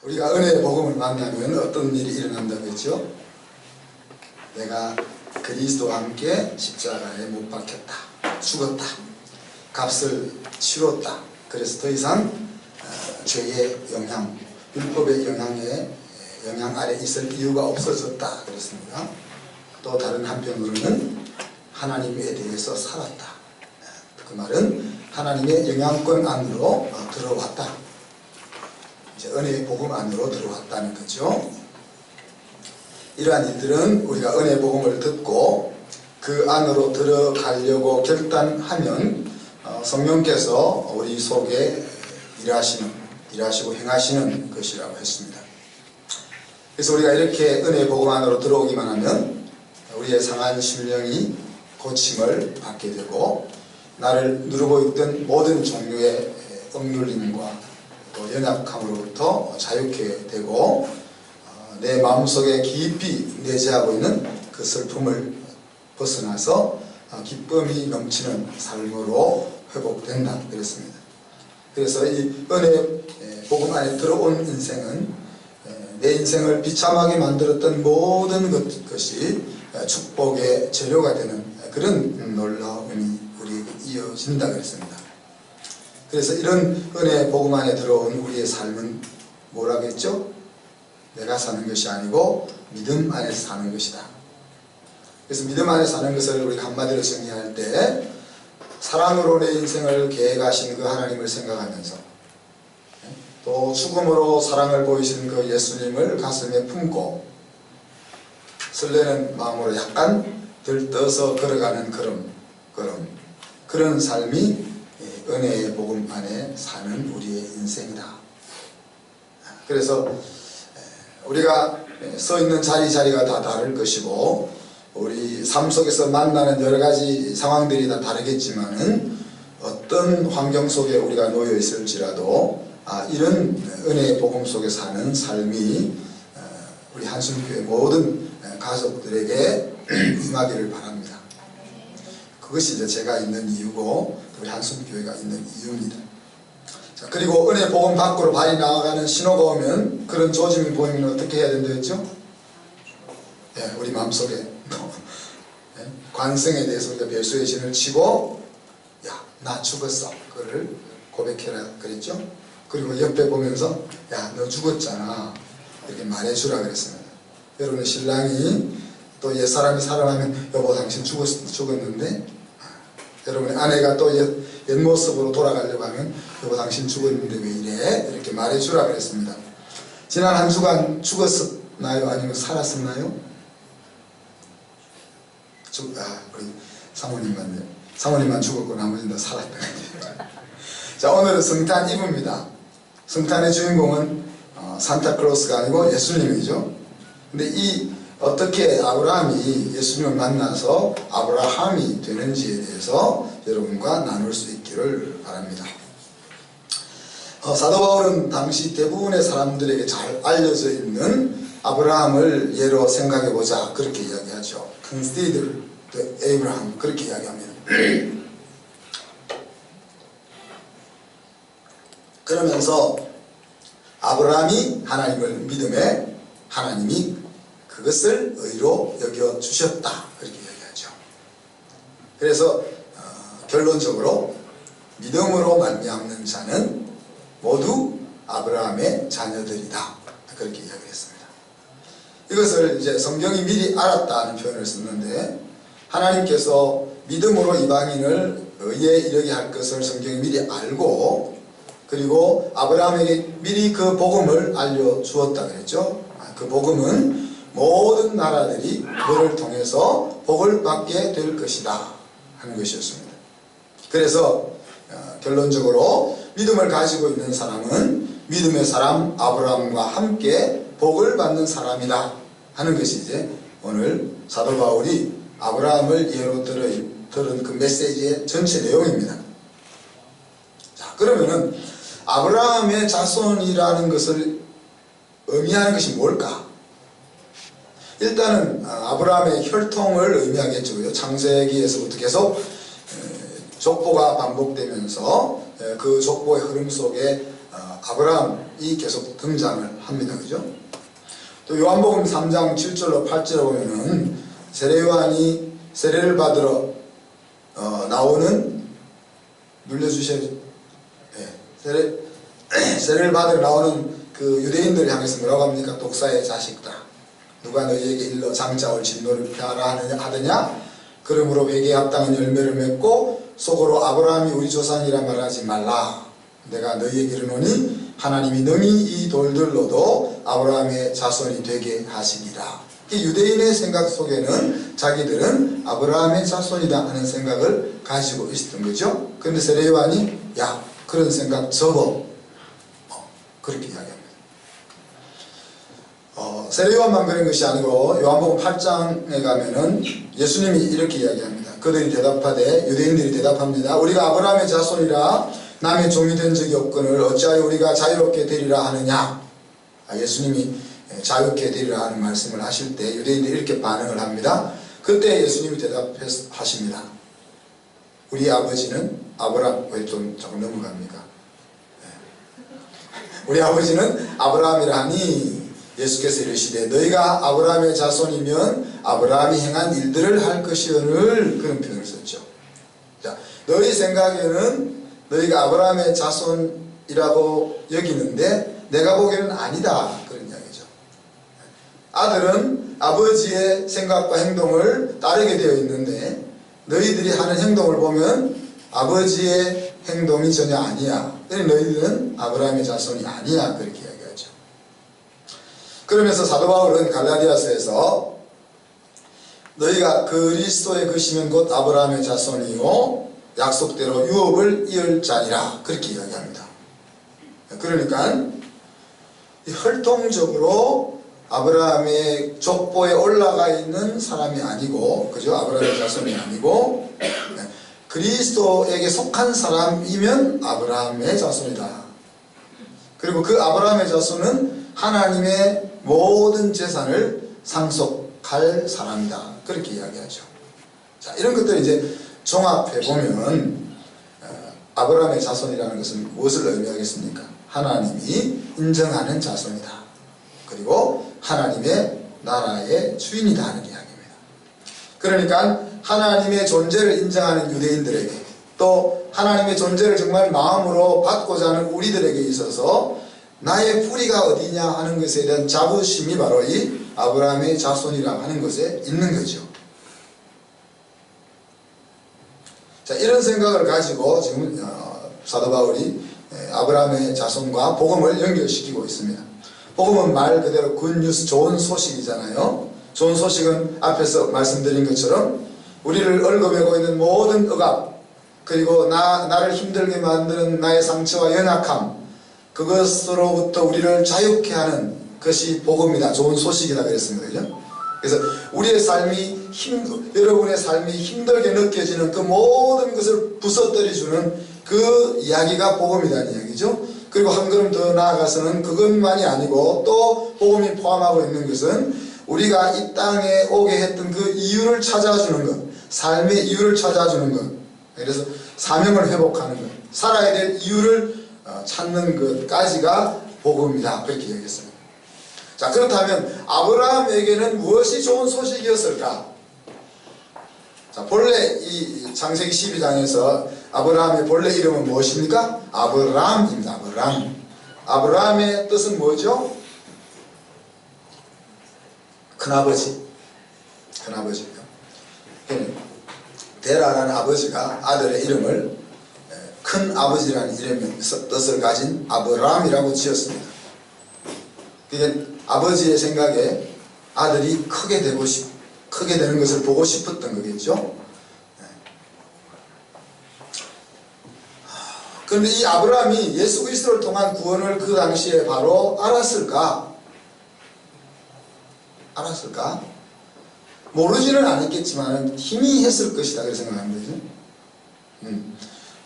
우리가 은혜의 복음을 만나면 어떤 일이 일어난다고 했죠? 내가 그리스도와 함께 십자가에 못 박혔다, 죽었다, 값을 치렀다. 그래서 더 이상 죄의 영향, 율법의 영향 아래 있을 이유가 없어졌다 그랬습니다. 또 다른 한편으로는 하나님에 대해서 살았다. 그 말은 하나님의 영향권 안으로 들어왔다. 이제 은혜의 복음 안으로 들어왔다는 거죠. 이러한 일들은 우리가 은혜의 복음을 듣고 그 안으로 들어가려고 결단하면 성령께서 우리 속에 일하시고 행하시는 것이라고 했습니다. 그래서 우리가 이렇게 은혜의 복음 안으로 들어오기만 하면 우리의 상한 심령이 고침을 받게 되고 나를 누르고 있던 모든 종류의 억눌림과 또 연약함으로부터 자유케 되고 내 마음속에 깊이 내재하고 있는 그 슬픔을 벗어나서 기쁨이 넘치는 삶으로 회복된다 그랬습니다. 그래서 이 은혜 복음 안에 들어온 인생은 내 인생을 비참하게 만들었던 모든 것이 축복의 재료가 되는 그런 놀라움이 우리에게 이어진다 그랬습니다. 그래서 이런 은혜 복음 안에 들어온 우리의 삶은 뭐라고 했죠? 내가 사는 것이 아니고 믿음 안에서 사는 것이다. 그래서 믿음 안에서 사는 것을 우리가 한마디로 정의할 때 사랑으로 내 인생을 계획하신 그 하나님을 생각하면서 또 죽음으로 사랑을 보이신 그 예수님을 가슴에 품고 설레는 마음으로 약간 들떠서 걸어가는 그런 삶이 은혜의 복음 안에 사는 우리의 인생이다. 그래서 우리가 서 있는 자리가 다 다를 것이고 우리 삶 속에서 만나는 여러 가지 상황들이 다 다르겠지만은 어떤 환경 속에 우리가 놓여 있을지라도 이런 은혜의 복음 속에 사는 삶이 우리 한숨교회 모든 가족들에게 임하기를 바랍니다. 그것이 이제 제가 있는 이유고 우리 한숨교회가 있는 이유입니다. 자, 그리고 은혜 복음 밖으로 발이 나아가는 신호가 오면 그런 조짐이 보이면 어떻게 해야 된다 했죠? 우리 마음속에 관성에 대해서 우리가 별수의 진을 치고 야, 나 죽었어. 그거를 고백해라 그랬죠? 그리고 옆에 보면서 야, 너 죽었잖아. 이렇게 말해주라 그랬습니다. 여러분의 신랑이 또 옛사람이 살아나면 여보 당신 죽었는데 여러분의 아내가 또 옛모습으로 돌아가려고 하면 여보 당신 죽었는데 왜 이래? 이렇게 말해주라 그랬습니다. 지난 한 주간 죽었나요? 아니면 살았었나요? 우리 사모님만 죽었고 나머지는 다 살았다. 자, 오늘은 성탄 이브입니다. 성탄의 주인공은 산타클로스가 아니고 예수님이죠. 근데 어떻게 아브라함이 예수님을 만나서 아브라함이 되는지에 대해서 여러분과 나눌 수 있기를 바랍니다. 사도 바울은 당시 대부분의 사람들에게 잘 알려져 있는 아브라함을 예로 생각해보자 그렇게 이야기하죠. Consider the Abraham 그렇게 이야기합니다. 그러면서 아브라함이 하나님을 믿음에 하나님이 그것을 의로 여겨주셨다 그렇게 이야기하죠. 그래서 결론적으로 믿음으로 말미암는 자는 모두 아브라함의 자녀들이다 그렇게 이야기했습니다. 이것을 이제 성경이 미리 알았다는 표현을 썼는데 하나님께서 믿음으로 이방인을 의에 이르게 할 것을 성경이 미리 알고 그리고 아브라함에게 미리 그 복음을 알려주었다 그랬죠. 그 복음은 모든 나라들이 그를 통해서 복을 받게 될 것이다 하는 것이었습니다. 그래서 결론적으로 믿음을 가지고 있는 사람은 믿음의 사람 아브라함과 함께 복을 받는 사람이다 하는 것이 이제 오늘 사도 바울이 아브라함을 예로 들은 그 메시지의 전체 내용입니다. 자, 그러면은 아브라함의 자손이라는 것을 의미하는 것이 뭘까? 일단은 아브라함의 혈통을 의미하겠죠. 창세기에서부터 계속 족보가 반복되면서 그 족보의 흐름 속에 아브라함이 계속 등장을 합니다. 그죠? 또 요한복음 3장 7절로 8절에 보면은 세례요한이 세례를 받으러 나오는 눌러주셔야죠. 세례를 받으러 나오는 그 유대인들을 향해서 뭐라고 합니까? 독사의 자식들아, 누가 너희에게 일러 장자올 진노를 피하라 하더냐? 그러므로 회개에 합당한 열매를 맺고 속으로 아브라함이 우리 조상이라 말하지 말라. 내가 너희에게 이르노니 하나님이 능히 이 돌들로도 아브라함의 자손이 되게 하시리라. 이 유대인의 생각 속에는 자기들은 아브라함의 자손이다 하는 생각을 가지고 있었던 거죠. 그런데 세례요한이 야, 그런 생각 접어. 그렇게 이야기합니다. 세례요한만 그런 것이 아니고 요한복음 8장에 가면은 예수님이 이렇게 이야기합니다. 그들이 대답하되, 유대인들이 대답합니다. 우리가 아브라함의 자손이라 남의 종이 된 적이 없거늘 어찌하여 우리가 자유롭게 되리라 하느냐. 예수님이 자유롭게 되리라 하는 말씀을 하실 때 유대인들이 이렇게 반응을 합니다. 그때 예수님이 대답하십니다. 우리 아버지는 아브라함, 왜 조금 넘어갑니까? 우리 아버지는 아브라함이라 하니 예수께서 이르시되 너희가 아브라함의 자손이면 아브라함이 행한 일들을 할 것이오늘, 그런 표현을 썼죠. 자, 너희 생각에는 너희가 아브라함의 자손이라고 여기는데 내가 보기에는 아니다, 그런 이야기죠. 아들은 아버지의 생각과 행동을 따르게 되어 있는데 너희들이 하는 행동을 보면 아버지의 행동이 전혀 아니야. 너희들은 아브라함의 자손이 아니야, 그렇게 이야기하죠. 그러면서 사도 바울은 갈라디아서에서 너희가 그리스도의 것이면 곧 아브라함의 자손이요 약속대로 유업을 이을 자니라, 그렇게 이야기합니다. 그러니까 혈통적으로 아브라함의 족보에 올라가 있는 사람이 아니고, 그죠? 아브라함의 자손이 아니고 그리스도에게 속한 사람이면 아브라함의 자손이다. 그리고 그 아브라함의 자손은 하나님의 모든 재산을 상속할 사람이다, 그렇게 이야기하죠. 자, 이런 것들을 이제 종합해 보면 아브라함의 자손이라는 것은 무엇을 의미하겠습니까? 하나님이 인정하는 자손이다. 그리고 하나님의 나라의 주인이다 하는 이야기입니다. 그러니까 하나님의 존재를 인정하는 유대인들에게, 또 하나님의 존재를 정말 마음으로 받고자 하는 우리들에게 있어서 나의 뿌리가 어디냐 하는 것에 대한 자부심이 바로 이 아브라함의 자손이라 하는 것에 있는 거죠. 자, 이런 생각을 가지고 지금 사도 바울이 아브라함의 자손과 복음을 연결시키고 있습니다. 복음은 말 그대로 굿뉴스, 좋은 소식이잖아요. 좋은 소식은 앞에서 말씀드린 것처럼 우리를 얽어매고 있는 모든 억압, 그리고 나를 힘들게 만드는 나의 상처와 연약함, 그것으로부터 우리를 자유케 하는 것이 복음이다, 좋은 소식이다 그랬습니다. 그죠? 그래서 우리의 삶이 여러분의 삶이 힘들게 느껴지는 그 모든 것을 부서뜨려주는 그 이야기가 복음이라는 이야기죠. 그리고 한 걸음 더 나아가서는 그것만이 아니고 또 복음이 포함하고 있는 것은 우리가 이 땅에 오게 했던 그 이유를 찾아주는 것, 삶의 이유를 찾아주는 것, 그래서 사명을 회복하는 것, 살아야 될 이유를 찾는 것까지가 복음이다, 그렇게 얘기했습니다. 자, 그렇다면 아브라함에게는 무엇이 좋은 소식이었을까? 자, 본래 이 창세기 12장에서 아브라함의 본래 이름은 무엇입니까? 아브람입니다. 아브람. 아브람의 뜻은 뭐죠? 큰아버지. 큰아버지입니다. 데라라는 아버지가 아들의 이름을 큰아버지라는 이름의 뜻을 가진 아브람이라고 지었습니다. 그게 아버지의 생각에 아들이 크게 되는 것을 보고 싶었던 거겠죠. 그런데 이 아브라함이 예수 그리스도를 통한 구원을 그 당시에 바로 알았을까? 모르지는 않았겠지만 희미했을 것이다, 그렇게 생각합니다.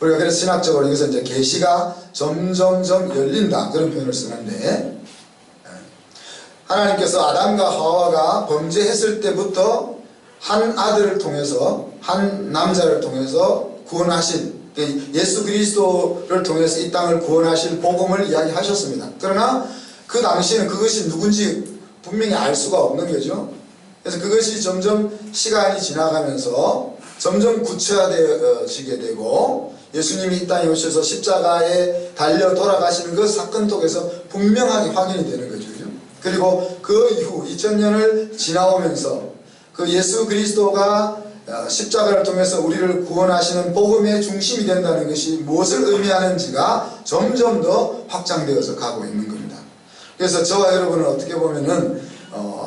우리가 그래서 신학적으로 이것은 이제 계시가 점점점 열린다, 그런 표현을 쓰는데, 하나님께서 아담과 하와가 범죄했을 때부터 한 아들을 통해서, 한 남자를 통해서 구원하신 예수 그리스도를 통해서 이 땅을 구원하실 복음을 이야기하셨습니다. 그러나 그 당시에는 그것이 누군지 분명히 알 수가 없는 거죠. 그래서 그것이 점점 시간이 지나가면서 점점 구체화되어지게 되고 예수님이 이 땅에 오셔서 십자가에 달려 돌아가시는 그 사건 속에서 분명하게 확인이 되는 거죠. 그리고 그 이후 2000년을 지나오면서 그 예수 그리스도가 십자가를 통해서 우리를 구원하시는 복음의 중심이 된다는 것이 무엇을 의미하는지가 점점 더 확장되어서 가고 있는 겁니다. 그래서 저와 여러분은 어떻게 보면은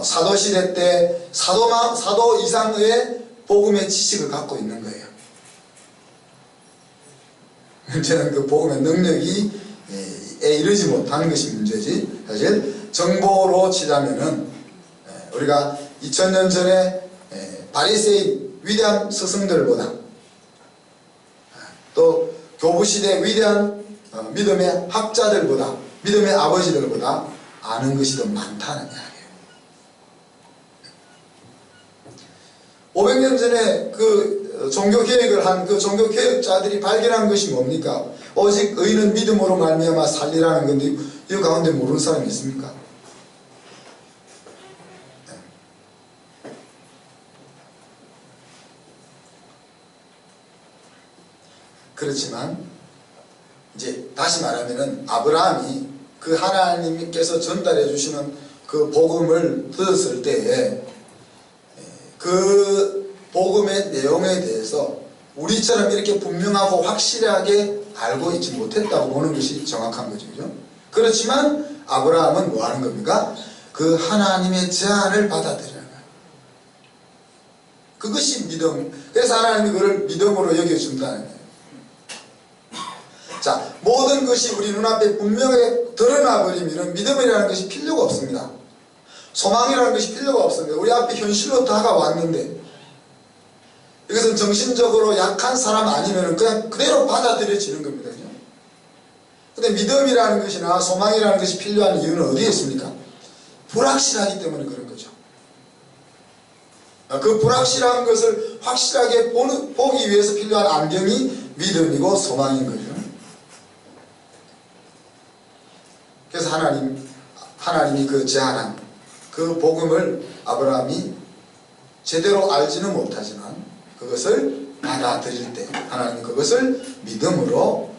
사도시대 때 사도 이상의 복음의 지식을 갖고 있는 거예요. 문제는 그 복음의 능력이 이르지 못하는 것이 문제지, 사실 정보로 치자면은 우리가 2000년 전에 바리새인 위대한 스승들보다 또 교부시대 위대한 믿음의 학자들보다, 믿음의 아버지들보다 아는 것이 더 많다는 이야기예요. 500년 전에 그 종교개혁을 한 그 종교개혁자들이 발견한 것이 뭡니까? 오직 의인은 믿음으로 말미암아 살리라는 건데, 이 가운데 모르는 사람이 있습니까? 그렇지만 이제 다시 말하면은 아브라함이 그 하나님께서 전달해 주시는 그 복음을 들었을 때에 그 복음의 내용에 대해서 우리처럼 이렇게 분명하고 확실하게 알고 있지 못했다고 보는 것이 정확한 거죠. 그죠? 그렇지만 아브라함은 뭐 하는 겁니까? 그 하나님의 제안을 받아들이는 거예요. 그것이 믿음. 그래서 하나님이 그걸 믿음으로 여겨준다는 거예요. 자, 모든 것이 우리 눈앞에 분명하게 드러나 버리면 믿음이라는 것이 필요가 없습니다. 소망이라는 것이 필요가 없습니다. 우리 앞에 현실로 다가왔는데 이것은 정신적으로 약한 사람 아니면 그냥 그대로 받아들여지는 겁니다. 근데 믿음이라는 것이나 소망이라는 것이 필요한 이유는 어디에 있습니까? 불확실하기 때문에 그런 거죠. 그 불확실한 것을 확실하게 보기 위해서 필요한 안경이 믿음이고 소망인 거죠. 그래서 하나님이 그 제안한 그 복음을 아브라함이 제대로 알지는 못하지만 그것을 받아들일 때 하나님이 그것을 믿음으로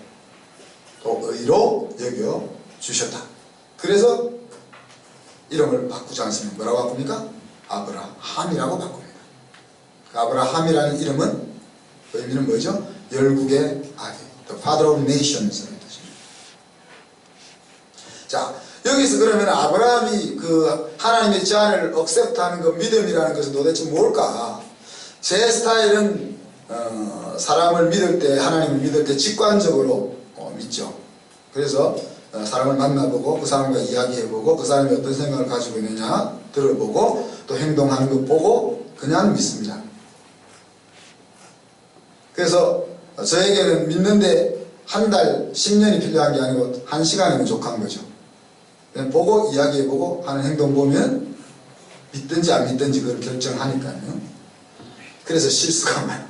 또 의로 여겨 주셨다. 그래서 이름을 바꾸지 않습니다. 뭐라고 바꿉니까? 아브라함이라고 바꿉니다. 그 아브라함이라는 이름은 의미는 뭐죠? 열국의 아기, The Father of Nations. 자, 여기서 그러면 아브라함이 그 하나님의 제안을 억셉트하는 그 믿음이라는 것은 도대체 뭘까? 제 스타일은 사람을 믿을 때, 하나님을 믿을 때 직관적으로 믿죠. 그래서 사람을 만나보고 그 사람과 이야기해보고 그 사람이 어떤 생각을 가지고 있느냐 들어보고 또 행동하는 거 보고 그냥 믿습니다. 그래서 저에게는 믿는데 한 달, 10년이 필요한 게 아니고 1시간이면 족한 거죠. 그냥 보고 이야기해보고 하는 행동 보면 믿든지 안 믿든지 그걸 결정하니까요. 그래서 실수가 많아요.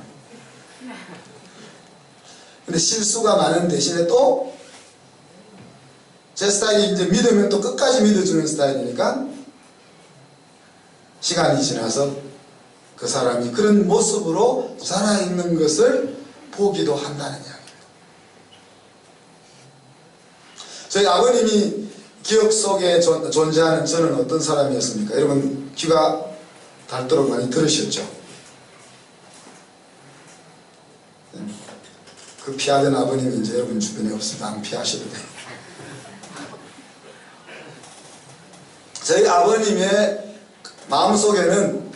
근데 실수가 많은 대신에 또 제 스타일이 이제 믿으면 또 끝까지 믿어주는 스타일이니까 시간이 지나서 그 사람이 그런 모습으로 살아있는 것을 보기도 한다는 이야기입니다. 저희 아버님이 기억 속에 존재하는 저는 어떤 사람이었습니까? 여러분 귀가 닳도록 많이 들으셨죠? 그 피하던 아버님이 이제 여러분 주변에 없으면 안 피하셔도 돼요. 저희 아버님의 마음속에는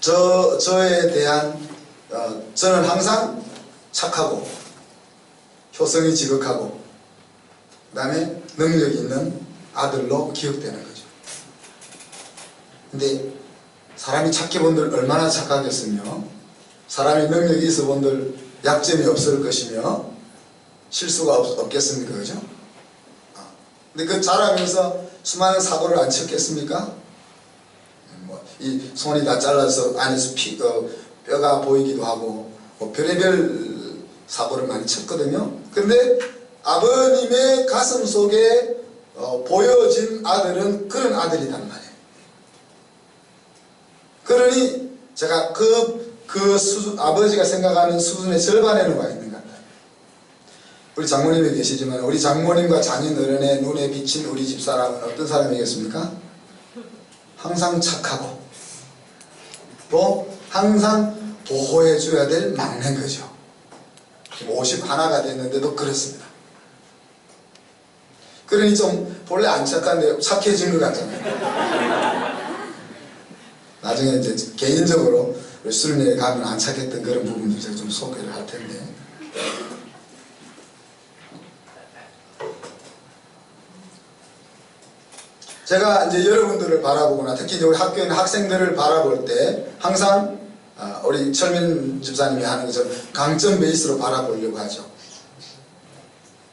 저에 대한 저는 항상 착하고 효성이 지극하고 그 다음에 능력 있는 아들로 기억되는 거죠. 근데 사람이 착해 본들 얼마나 착하겠으며 사람이 능력이 있어 본들 약점이 없을 것이며 실수가 없겠습니까? 그죠? 근데 그 자라면서 수많은 사고를 안 쳤겠습니까? 이 손이 다 잘라서 안에서 뼈가 보이기도 하고 뭐 별의별 사고를 많이 쳤거든요. 그런데 아버님의 가슴 속에 보여진 아들은 그런 아들이란 말이에요. 그러니 제가 아버지가 생각하는 수준의 절반에는 와 있는 것 같아요. 우리 장모님이 계시지만 우리 장모님과 장인어른의 눈에 비친 우리 집사람은 어떤 사람이겠습니까? 항상 착하고 또 항상 보호해줘야 될 막내인 거죠. 51가 됐는데도 그렇습니다. 그러니 좀 본래 안 착한데 착해진 것 같잖아요. 나중에 이제 개인적으로 수련회에 가면 안 착했던 그런 부분도 제가 좀 소개를 할 텐데. 제가 이제 여러분들을 바라보거나 특히 우리 학교에 있는 학생들을 바라볼 때 항상 우리 철민 집사님이 하는 것처럼 강점 베이스로 바라보려고 하죠.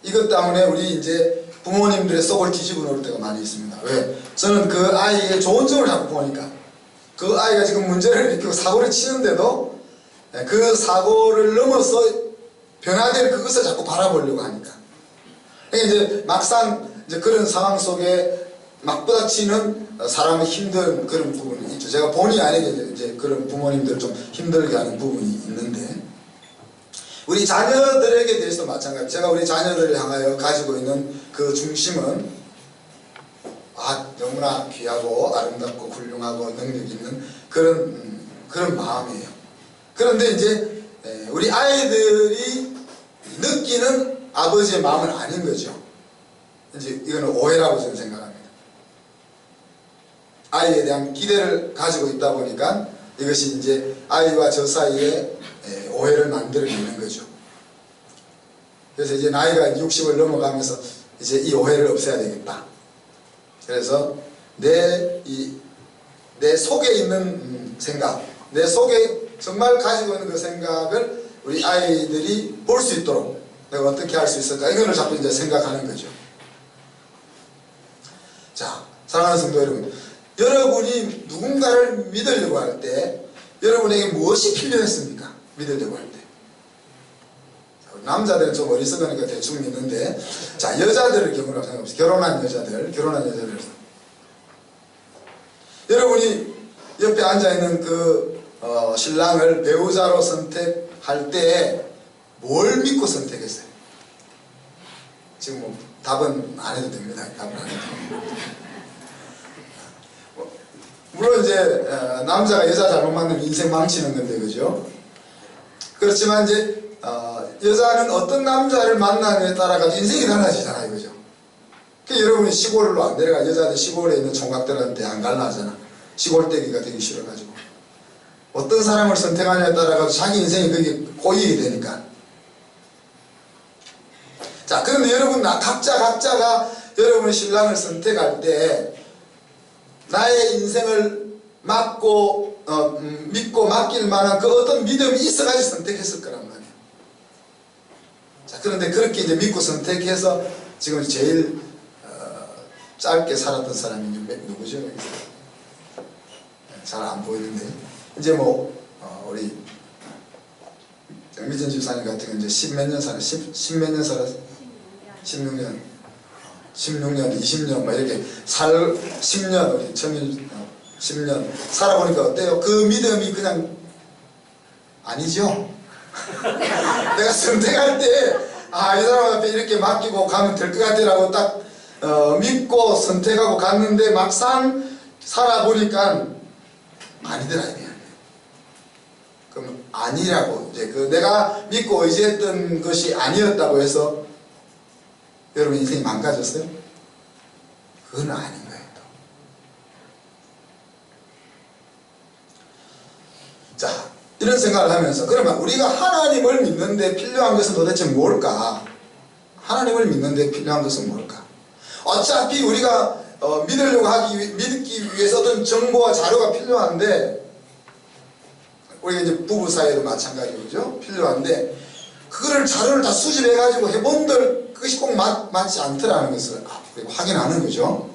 이것 때문에 우리 이제 부모님들의 속을 뒤집어 놓을 때가 많이 있습니다. 왜? 저는 그 아이의 좋은 점을 자꾸 보니까 그 아이가 지금 문제를 일으키고 사고를 치는데도 그 사고를 넘어서 변화될 그것을 자꾸 바라보려고 하니까. 그러니까 이제 막상 이제 그런 상황 속에 막 부딪히는 사람이 힘든 그런 부분이 있죠. 제가 본의 아니게 이제 그런 부모님들 좀 힘들게 하는 부분이 있는데, 우리 자녀들에게 대해서도 마찬가지. 제가 우리 자녀들을 향하여 가지고 있는 그 중심은 너무나 귀하고 아름답고 훌륭하고 능력 있는 그런 마음이에요. 그런데 이제 우리 아이들이 느끼는 아버지의 마음은 아닌 거죠. 이제 이거는 오해라고 저는 생각합니다. 아이에 대한 기대를 가지고 있다 보니까 이것이 이제 아이와 저 사이에 오해를 만들어내는 거죠. 그래서 이제 나이가 60을 넘어가면서 이제 이 오해를 없애야 되겠다. 그래서 내 속에 있는 생각, 내 속에 정말 가지고 있는 그 생각을 우리 아이들이 볼 수 있도록 내가 어떻게 할 수 있을까, 이거를 자꾸 이제 생각하는 거죠. 자, 사랑하는 성도 여러분, 여러분이 누군가를 믿으려고 할 때 여러분에게 무엇이 필요했습니까? 믿으려고 할 때. 남자들은 좀 어리석으니까 대충 믿는데, 자, 여자들의 경우라고 생각해보세요. 결혼한 여자들. 여러분이 옆에 앉아있는 그 신랑을 배우자로 선택할 때 뭘 믿고 선택했어요? 지금 뭐 답은 안 해도 됩니다. 답은 안 해도 됩니다. 물론 이제 남자가 여자 잘못 만나면 인생 망치는 건데, 그죠? 그렇지만 이제 여자는 어떤 남자를 만나느냐에 따라 인생이 달라지잖아요, 그죠? 그러니까 여러분이 시골로 안 내려가. 여자들 시골에 있는 총각들한테 안 갈라 하잖아. 시골떼기가 되기 싫어가지고. 어떤 사람을 선택하냐에 따라 자기 인생이 그게 고익이 되니까. 자, 그런데 여러분 각자가 여러분의 신랑을 선택할 때 나의 인생을 믿고 맡길 만한 그 어떤 믿음이 있어가지고 선택했을 거란 말이에요. 자, 그런데 그렇게 이제 믿고 선택해서 지금 제일 짧게 살았던 사람이 누구죠? 잘 안 보이는데, 이제 뭐 우리 정미전 집사님 같은 경우 이제 10몇 년 살았어요. 16년, 20년 막 이렇게 10년 우리 청일 10년 살아보니까 어때요? 그 믿음이 그냥 아니죠. 내가 선택할 때 이 사람 앞에 이렇게 맡기고 가면 될 것 같아라고 딱 믿고 선택하고 갔는데 막상 살아보니까 아니더라 이게. 그럼 아니라고 이제 내가 믿고 의지했던 것이 아니었다고 해서 여러분 인생이 망가졌어요? 그건 아닌 거예요. 또. 자, 이런 생각을 하면서 그러면 우리가 하나님을 믿는데 필요한 것은 도대체 뭘까? 하나님을 믿는데 필요한 것은 뭘까? 어차피 우리가 믿으려고 믿기 위해서 어떤 정보와 자료가 필요한데, 우리가 이제 부부 사이에도 마찬가지죠. 필요한데 그거를 자료를 다 수집해가지고 해본들 그것이 꼭 맞지 않더라는 것을 확인하는 거죠.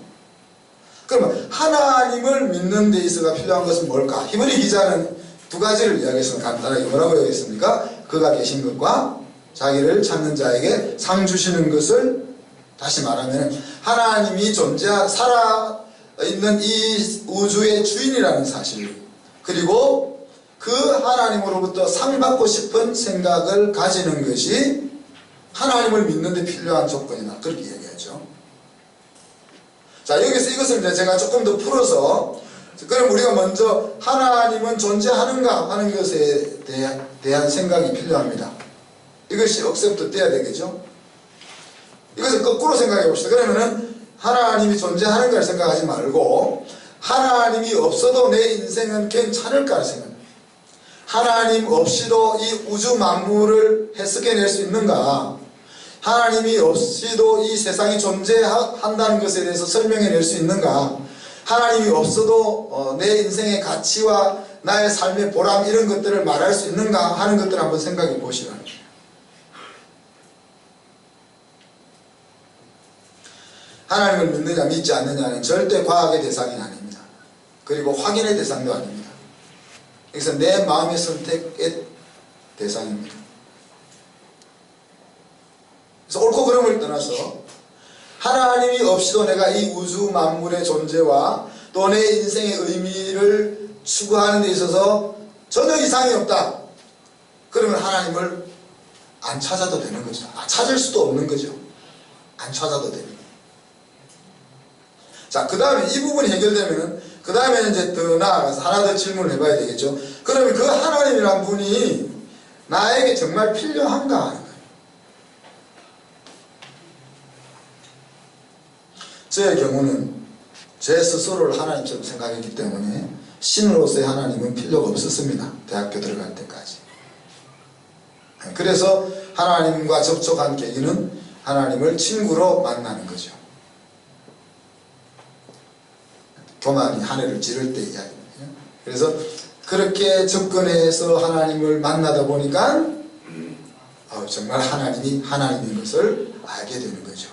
그러면 하나님을 믿는 데 있어가 필요한 것은 뭘까? 히브리 기자는 두 가지를 이야기해서 간단하게 뭐라고 이야기했습니까? 그가 계신 것과 자기를 찾는 자에게 상 주시는 것을, 다시 말하면 하나님이 살아있는 이 우주의 주인이라는 사실, 그리고 그 하나님으로부터 상 받고 싶은 생각을 가지는 것이 하나님을 믿는 데 필요한 조건이다, 그렇게 얘기하죠. 자, 여기서 이것을 이제 제가 조금 더 풀어서, 그럼 우리가 먼저 하나님은 존재하는가 하는 것에 대한 생각이 필요합니다. 이것이 억셉트 돼야 되겠죠. 이것을 거꾸로 생각해 봅시다. 그러면은 하나님이 존재하는가를 생각하지 말고 하나님이 없어도 내 인생은 괜찮을까를 생각합니다. 하나님 없이도 이 우주 만물을 해석해낼 수 있는가, 하나님이 없이도 이 세상이 존재한다는 것에 대해서 설명해낼 수 있는가, 하나님이 없어도 내 인생의 가치와 나의 삶의 보람 이런 것들을 말할 수 있는가 하는 것들을 한번 생각해 보시라는 거예요. 하나님을 믿느냐 믿지 않느냐는 절대 과학의 대상이 아닙니다. 그리고 확인의 대상도 아닙니다. 그래서 내 마음의 선택의 대상입니다. 그래서 옳고 그름을 떠나서 하나님이 없이도 내가 이 우주 만물의 존재와 또 내 인생의 의미를 추구하는 데 있어서 전혀 이상이 없다. 그러면 하나님을 안 찾아도 되는 거죠. 찾을 수도 없는 거죠. 안 찾아도 됩니다. 자, 그 다음에 이 부분이 해결되면은, 그 다음에 이제 더 나아가서 하나 더 질문을 해봐야 되겠죠. 그러면 그 하나님이란 분이 나에게 정말 필요한가 하는 거예요. 제 경우는 제 스스로를 하나님처럼 생각했기 때문에 신으로서의 하나님은 필요가 없었습니다. 대학교 들어갈 때까지. 그래서 하나님과 접촉한 계기는 하나님을 친구로 만나는 거죠. 교만이 하늘을 찌를 때 이야기입니다. 그래서 그렇게 접근해서 하나님을 만나다 보니까 정말 하나님이 하나님인 것을 알게 되는 거죠.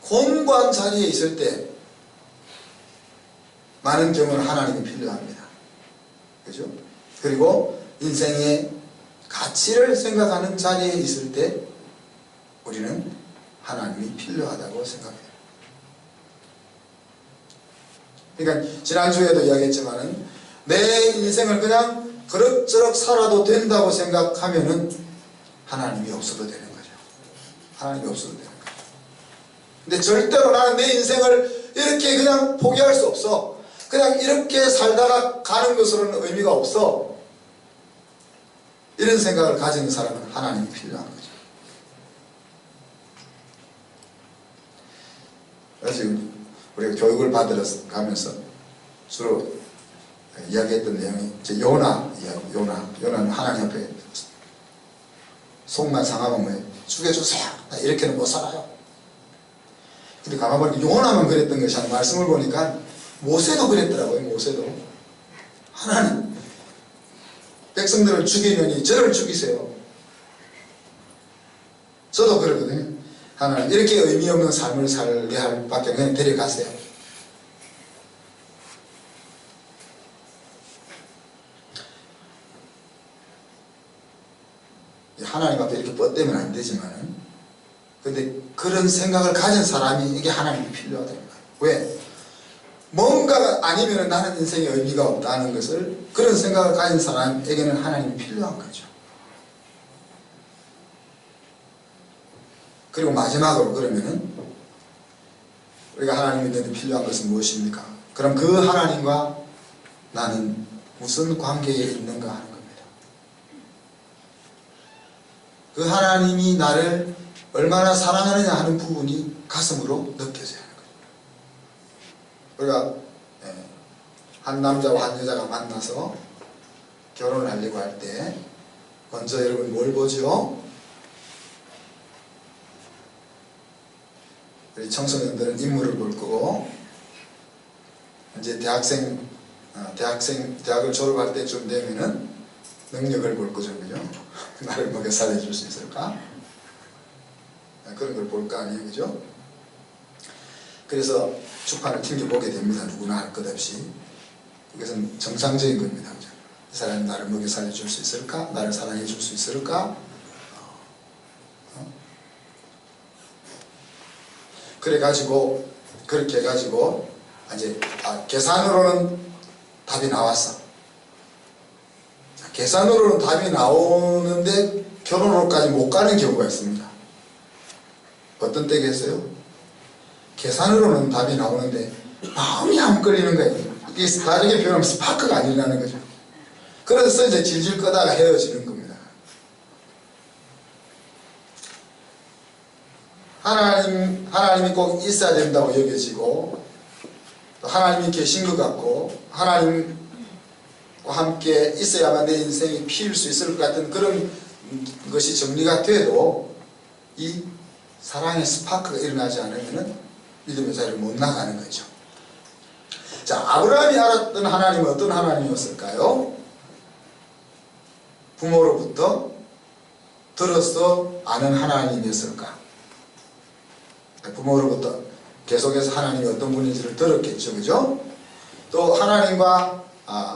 공고한 자리에 있을 때 많은 경우는 하나님이 필요합니다. 그죠? 그리고 인생의 가치를 생각하는 자리에 있을 때 우리는 하나님이 필요하다고 생각해요. 그러니까 지난주에도 이야기했지만은 내 인생을 그냥 그럭저럭 살아도 된다고 생각하면은 하나님이 없어도 되는 거죠. 하나님이 없어도 되는 거죠. 근데 절대로 나는 내 인생을 이렇게 그냥 포기할 수 없어. 그냥 이렇게 살다가 가는 것으로는 의미가 없어. 이런 생각을 가지는 사람은 하나님이 필요한 거죠. 그래서 우리가 교육을 받으러 가면서 주로 이야기했던 내용이 요나 이야기. 요나는 하나님 앞에 속만 상하면 뭐예요? 죽여주세요. 나 이렇게는 못 살아요. 근데 가만 보니까 요나만 그랬던 것이 아니라 말씀을 보니까 모세도 그랬더라고요. 모세도 하나님 백성들을 죽이려니 저를 죽이세요. 저도 그러거든요. 하나님 이렇게 의미 없는 삶을 살게 할 밖에 그냥 데려가세요. 하나님 앞에 이렇게 뻗대면 안 되지만은, 근데 그런 생각을 가진 사람이 이게 하나님이 필요하다는 거예요. 왜? 뭔가 아니면 나는 인생에 의미가 없다는 것을, 그런 생각을 가진 사람에게는 하나님이 필요한 거죠. 그리고 마지막으로 그러면은 우리가 하나님 믿는 데 필요한 것은 무엇입니까? 그럼 그 하나님과 나는 무슨 관계에 있는가 하는 겁니다. 그 하나님이 나를 얼마나 사랑하느냐 하는 부분이 가슴으로 느껴져야 하는 거예요. 우리가 한 남자와 한 여자가 만나서 결혼을 하려고 할 때 먼저 여러분 뭘 보죠? 우리 청소년들은 인물을 볼 거고, 이제 대학을 졸업할 때쯤 되면은 능력을 볼 거죠, 그죠? 나를 먹여 살려줄 수 있을까? 그런 걸 볼 거 아니에요, 그죠? 그래서 주판을 튕겨보게 됩니다. 누구나 할 것 없이. 이것은 정상적인 겁니다. 이 사람이 나를 먹여 살려줄 수 있을까? 나를 사랑해 줄 수 있을까? 그래가지고 그렇게 해가지고 이제 계산으로는 답이 나왔어. 계산으로는 답이 나오는데 결혼으로까지 못 가는 경우가 있습니다. 어떤 때겠어요? 계산으로는 답이 나오는데 마음이 안 끌리는 거예요. 이게 다르게 표현하면 스파크가 안 일어나는 거죠. 그래서 이제 질질 끄다가 헤어지는 겁니다. 하나님이 꼭 있어야 된다고 여겨지고 또 하나님이 계신 것 같고 하나님과 함께 있어야만 내 인생이 피울 수 있을 것 같은 그런 것이 정리가 돼도 이 사랑의 스파크가 일어나지 않으면 믿음의 자리를 못 나가는 거죠. 자, 아브라함이 알았던 하나님은 어떤 하나님이었을까요? 부모로부터 들어서 아는 하나님이었을까? 부모로부터 계속해서 하나님이 어떤 분인지를 들었겠죠. 그죠? 또 하나님과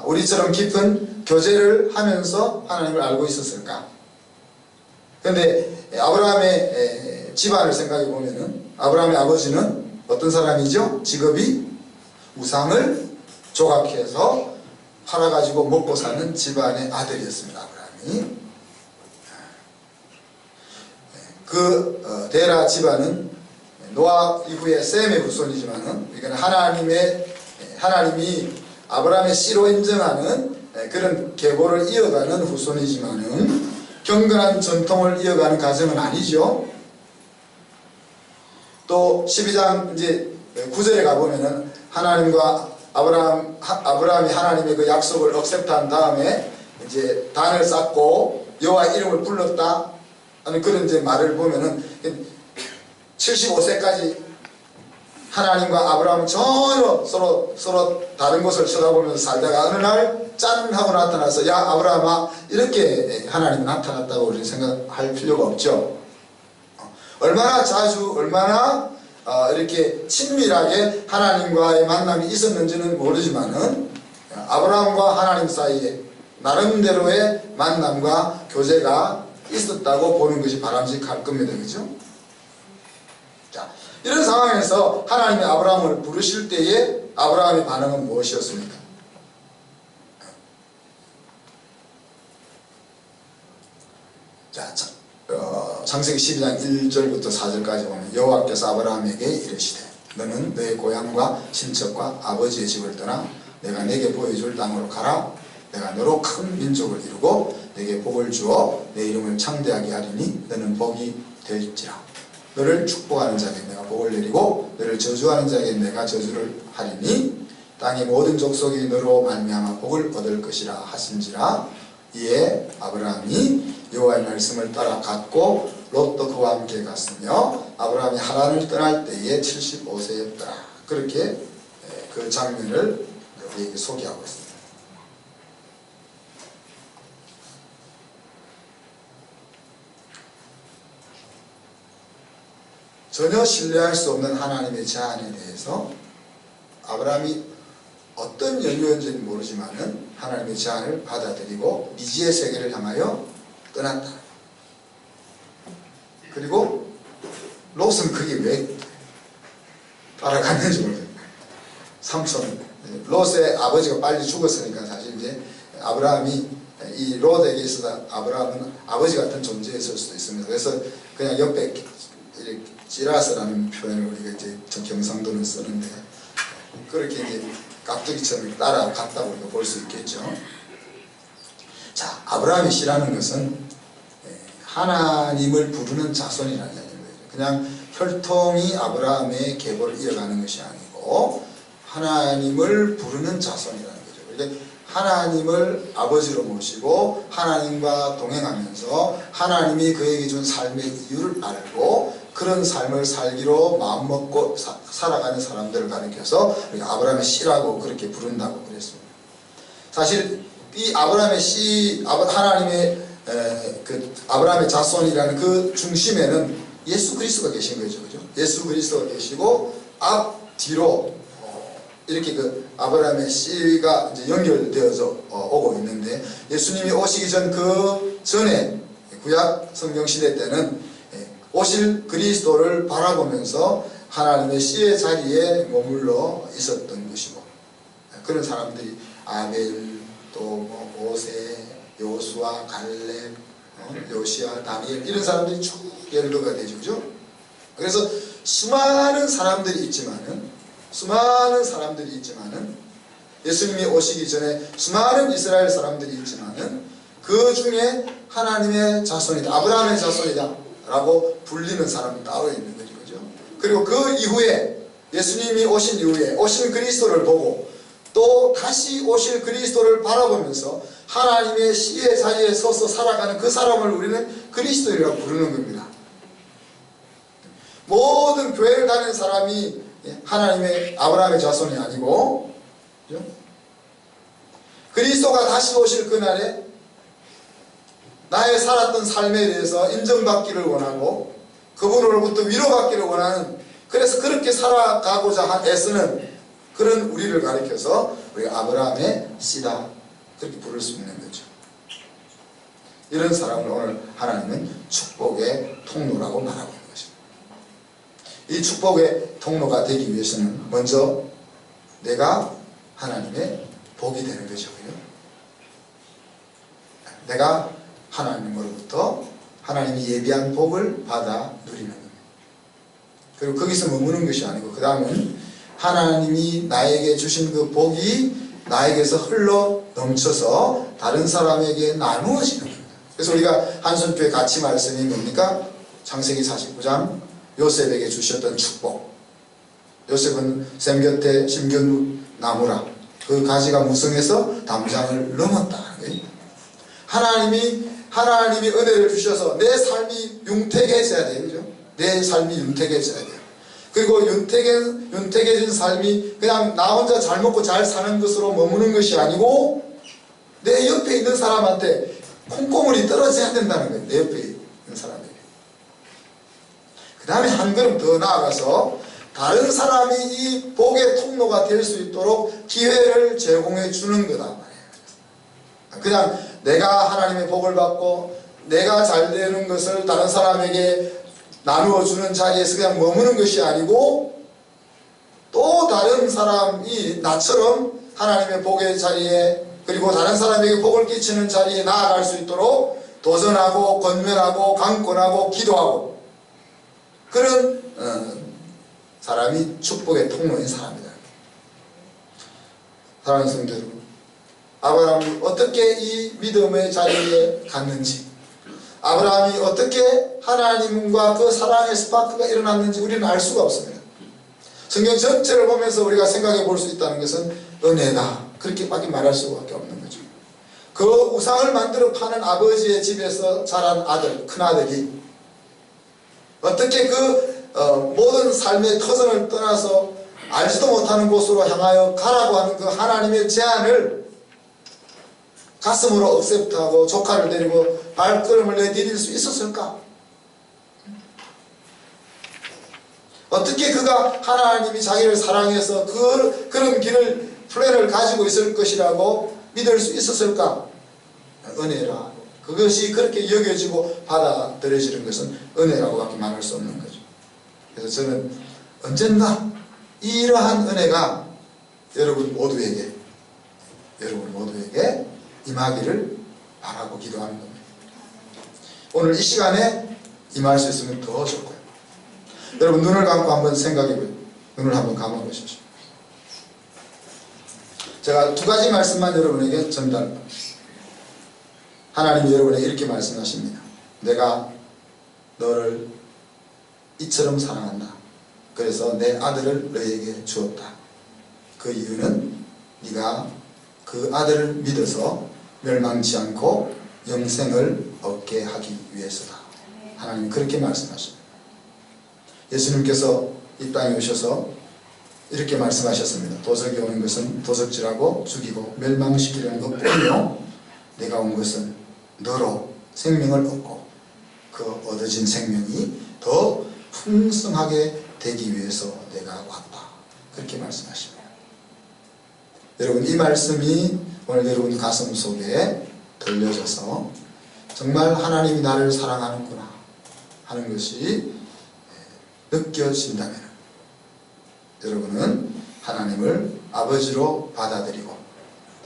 우리처럼 깊은 교제를 하면서 하나님을 알고 있었을까? 그런데 아브라함의 집안을 생각해 보면은 아브라함의 아버지는 어떤 사람이죠? 직업이 우상을 조각해서 팔아가지고 먹고 사는 집안의 아들이었습니다. 아브라함이. 그 데라 집안은 노아 이후에 셈의 후손이지만은 이건 하나님이 아브라함의 씨로 인정하는 그런 계보를 이어가는 후손이지만은 경건한 전통을 이어가는 가정은 아니죠. 또 12장 이제 9절에 가보면은 하나님과 아브라함이 하나님의 그 약속을 억셉트한 다음에 이제 단을 쌓고 여호와 이름을 불렀다 하는 그런 이제 말을 보면은 75세까지 하나님과 아브라함은 전혀 서로 다른 곳을 쳐다보면서 살다가 어느 날 짠 하고 나타나서 야 아브라함아 이렇게 하나님이 나타났다고 우리는 생각할 필요가 없죠. 얼마나 자주 얼마나 이렇게 친밀하게 하나님과의 만남이 있었는지는 모르지만은 아브라함과 하나님 사이에 나름대로의 만남과 교제가 있었다고 보는 것이 바람직할 겁니다. 그죠? 자, 이런 상황에서 하나님이 아브라함을 부르실 때에 아브라함의 반응은 무엇이었습니까? 자, 창세기 12장 1절부터 4절까지 보면 여호와께서 아브라함에게 이르시되 너는 너의 고향과 친척과 아버지의 집을 떠나 내가 내게 보여줄 땅으로 가라. 내가 너로 큰 민족을 이루고 내게 복을 주어 내 이름을 창대하게 하리니 너는 복이 될지라. 너를 축복하는 자에게 내가 복을 내리고 너를 저주하는 자에게 내가 저주를 하리니 땅의 모든 족속이 너로 말미암아 복을 얻을 것이라 하신지라. 이에 아브라함이 여호와의 말씀을 따라 갔고 롯도 그와 함께 갔으며 아브라함이 하란을 떠날 때에 75세였더라. 그렇게 그 장면을 우리에게 소개하고 있습니다. 전혀 신뢰할 수 없는 하나님의 제안에 대해서 아브라함이 어떤 연유인지는 모르지만은 하나님의 제안을 받아들이고 미지의 세계를 향하여 떠났다. 그리고 롯은 그게 왜 따라갔는지 모르겠어요. 삼촌 롯의 아버지가 빨리 죽었으니까 사실 이제 아브라함이 이 롯에게 있어서 아브라함은 아버지 같은 존재였을 수도 있습니다. 그래서 그냥 옆에 이렇게 지라스라는 표현을 우리가 이제 경상도는 쓰는데 그렇게 이제 깍두기처럼 따라갔다고 우리가 볼 수 있겠죠. 자, 아브라함이 씨라는 것은 하나님을 부르는 자손이라는 얘기인 거예요. 그냥 혈통이 아브라함의 계보를 이어가는 것이 아니고 하나님을 부르는 자손이라는 거죠. 그러니까 하나님을 아버지로 모시고 하나님과 동행하면서 하나님이 그에게 준 삶의 이유를 알고 그런 삶을 살기로 마음먹고 살아가는 사람들을 가리켜서 아브라함의 씨라고 그렇게 부른다고 그랬습니다. 사실 이 아브라함의 씨, 하나님의 그 아브라함의 자손이라는 그 중심에는 예수 그리스도가 계신 거죠. 그죠? 예수 그리스도가 계시고 뒤로 이렇게 그 아브라함의 씨가 이제 연결되어져 오고 있는데, 예수님이 오시기 전 그 전에 구약 성경 시대 때는 오실 그리스도를 바라보면서 하나님의 씨의 자리에 머물러 있었던 것이고, 그런 사람들이 아벨, 또 뭐 모세, 요수아, 갈렙, 요시아, 다니엘, 이런 사람들이 쭉 연루가 되죠. 그죠? 그래서 수많은 사람들이 있지만은 예수님이 오시기 전에 수많은 이스라엘 사람들이 있지만은 그 중에 하나님의 자손이다, 아브라함의 자손이다 라고 불리는 사람은 따로 있는 거죠. 그죠? 그리고 그 이후에 예수님이 오신 이후에 오신 그리스도를 보고 또 다시 오실 그리스도를 바라보면서 하나님의 씨의 자리에 서서 살아가는 그 사람을 우리는 그리스도인이라고 부르는 겁니다. 모든 교회를 다니는 사람이 하나님의 아브라함의 자손이 아니고, 그죠? 그리스도가 다시 오실 그날에 나의 살았던 삶에 대해서 인정받기를 원하고 그분으로부터 위로받기를 원하는, 그래서 그렇게 살아가고자 애쓰는 그런 우리를 가리켜서 우리가 아브라함의 씨다, 그렇게 부를 수 있는 거죠. 이런 사람을 오늘 하나님은 축복의 통로라고 말하고 있는 것입니다. 이 축복의 통로가 되기 위해서는 먼저 내가 하나님의 복이 되는 거죠. 내가 하나님으로부터 하나님이 예비한 복을 받아 누리는 겁니다. 그리고 거기서 머무는 것이 아니고 그 다음은 하나님이 나에게 주신 그 복이 나에게서 흘러 넘쳐서 다른 사람에게 나누어지는 겁니다. 그래서 우리가 한손교회 가치 말씀이 뭡니까? 창세기 49장 요셉에게 주셨던 축복. 요셉은 샘 곁에 심겨둔 나무라, 그 가지가 무성해서 담장을 넘었다. 하나님이 은혜를 주셔서 내 삶이 융택해져야 돼요. 그죠? 내 삶이 융택해져야 돼요. 그리고 윤택해진 삶이 그냥 나 혼자 잘 먹고 잘 사는 것으로 머무는 것이 아니고 내 옆에 있는 사람한테 콩고물이 떨어져야 된다는 거예요. 내 옆에 있는 사람에게. 그 다음에 한 걸음 더 나아가서 다른 사람이 이 복의 통로가 될 수 있도록 기회를 제공해 주는 거다 말이에요. 그냥 내가 하나님의 복을 받고 내가 잘 되는 것을 다른 사람에게 나누어 주는 자리에서 그냥 머무는 것이 아니고 또 다른 사람이 나처럼 하나님의 복의 자리에, 그리고 다른 사람에게 복을 끼치는 자리에 나아갈 수 있도록 도전하고 권면하고 강권하고 기도하고 그런 사람이 축복의 통로인 사람이다. 사랑하는 성도 여러분, 아브라함이 어떻게 이 믿음의 자리에 갔는지, 아브라함이 어떻게 하나님과 그 사랑의 스파크가 일어났는지 우리는 알 수가 없습니다. 성경 전체를 보면서 우리가 생각해 볼 수 있다는 것은 은혜다, 그렇게밖에 말할 수밖에 없는 거죠. 그 우상을 만들어 파는 아버지의 집에서 자란 아들, 큰아들이 어떻게 그 모든 삶의 터전을 떠나서 알지도 못하는 곳으로 향하여 가라고 하는 그 하나님의 제안을 가슴으로 억셉트하고 조카를 데리고 발걸음을 내디딜 수 있었을까? 어떻게 그가 하나님이 자기를 사랑해서 그런 길을, 플랜을 가지고 있을 것이라고 믿을 수 있었을까? 은혜라. 그것이 그렇게 여겨지고 받아들여지는 것은 은혜라고밖에 말할 수 없는 거죠. 그래서 저는 언젠가 이러한 은혜가 여러분 모두에게 임하기를 바라고 기도하는 겁니다. 오늘 이 시간에 임할 수 있으면 더 좋을 거예요. 여러분 눈을 감고 한번 생각해보세요. 눈을 한번 감아보십시오. 제가 두 가지 말씀만 여러분에게 전달합니다. 하나님이 여러분에게 이렇게 말씀하십니다. 내가 너를 이처럼 사랑한다. 그래서 내 아들을 너에게 주었다. 그 이유는 네가 그 아들을 믿어서 멸망치 않고 영생을 얻게 하기 위해서다. 하나님 그렇게 말씀하십니다. 예수님께서 이 땅에 오셔서 이렇게 말씀하셨습니다. 도적이 오는 것은 도적질하고 죽이고 멸망시키려는 것뿐이요 내가 온 것은 너로 생명을 얻고 그 얻어진 생명이 더 풍성하게 되기 위해서 내가 왔다. 그렇게 말씀하십니다. 여러분, 이 말씀이 오늘 여러분 가슴 속에 들려져서 정말 하나님이 나를 사랑하는구나 하는 것이 느껴진다면 여러분은 하나님을 아버지로 받아들이고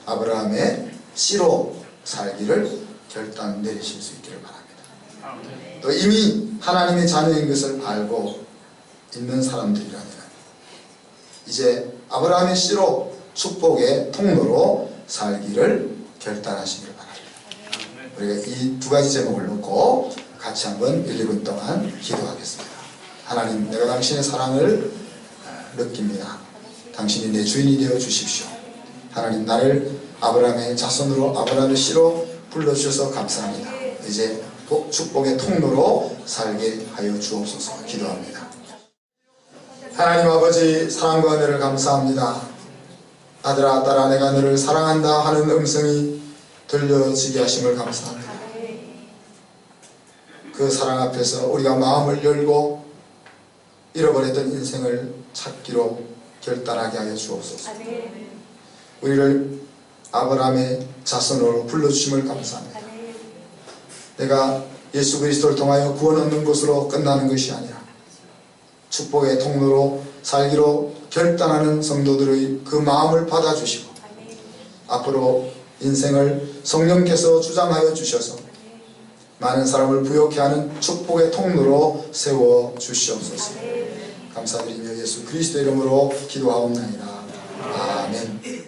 아브라함의 씨로 살기를 결단 내리실 수 있기를 바랍니다. 또 이미 하나님의 자녀인 것을 알고 있는 사람들이라면 이제 아브라함의 씨로 축복의 통로로 살기를 결단하시기를 바랍니다. 우리가 이 두 가지 제목을 놓고 같이 한번 1, 2분 동안 기도하겠습니다. 하나님, 내가 당신의 사랑을 느낍니다. 당신이 내 주인이 되어 주십시오. 하나님, 나를 아브라함의 자손으로 아브라함의 씨로 불러주셔서 감사합니다. 이제 축복의 통로로 살게 하여 주옵소서. 기도합니다. 하나님 아버지, 사랑과 은혜를 감사합니다. 아들아 딸아 내가 너를 사랑한다 하는 음성이 들려지게 하심을 감사합니다. 그 사랑 앞에서 우리가 마음을 열고 잃어버렸던 인생을 찾기로 결단하게 하여 주옵소서. 우리를 아브라함의 자손으로 불러주심을 감사합니다. 내가 예수 그리스도를 통하여 구원 얻는 것으로 끝나는 것이 아니라 축복의 통로로 살기로 결단하는 성도들의 그 마음을 받아주시고 앞으로 인생을 성령께서 주장하여 주셔서 많은 사람을 부욕해 하는 축복의 통로로 세워 주시옵소서. 감사드리며 예수 그리스도 이름으로 기도하옵나이다. 아멘.